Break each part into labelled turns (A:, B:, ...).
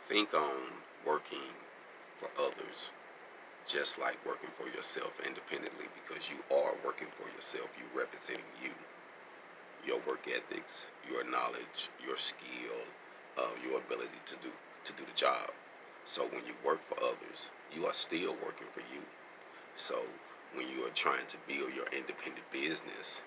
A: Think on working for others just like working for yourself independently, because you are working for yourself. You representing you, your work ethics, your knowledge, your skill, your ability to do the job. So when you work for others, you are still working for you. So when you are trying to build your independent business,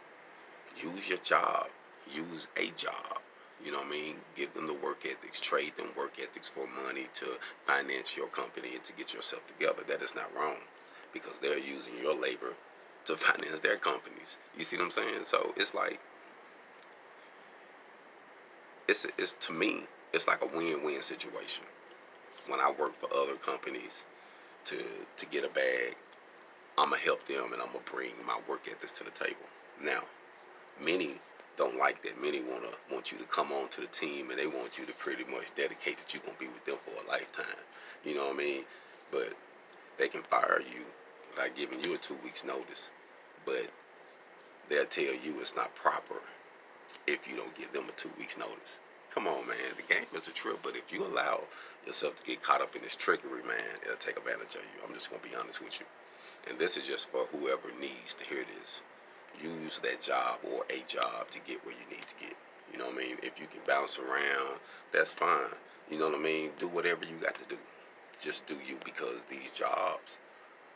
A: use your job, use a job. You know what I mean? Give them the work ethics, trade them work ethics for money to finance your company and to get yourself together. That is not wrong, because they're using your labor to finance their companies. You see what I'm saying? So it's like, it's to me, it's like a win-win situation. When I work for other companies to to get a bag, I'm gonna help them and I'm gonna bring my work ethics to the table. Now, many don't like that. Many want you to come on to the team and they want you to pretty much dedicate that you're gonna be with them for a lifetime. You know what I mean? But they can fire you without giving you a 2 weeks notice. But they'll tell you it's not proper if you don't give them a 2 weeks notice. Come on, man. The game is a trip, but if you allow yourself to get caught up in this trickery, man, it'll take advantage of you. I'm just gonna be honest with you. And this is just for whoever needs to hear this. Use that job or a job to get where you need to get. You know what I mean? If you can bounce around, that's fine. You know what I mean? Do whatever you got to do. Just do you, because these jobs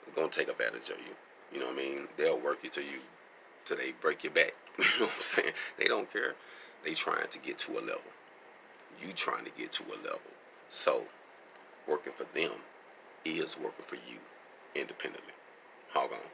A: are gonna take advantage of you. You know what I mean? They'll work you till they break your back. You know what I'm saying? They don't care. They trying to get to a level. You trying to get to a level. So working for them is working for you independently. Hold on.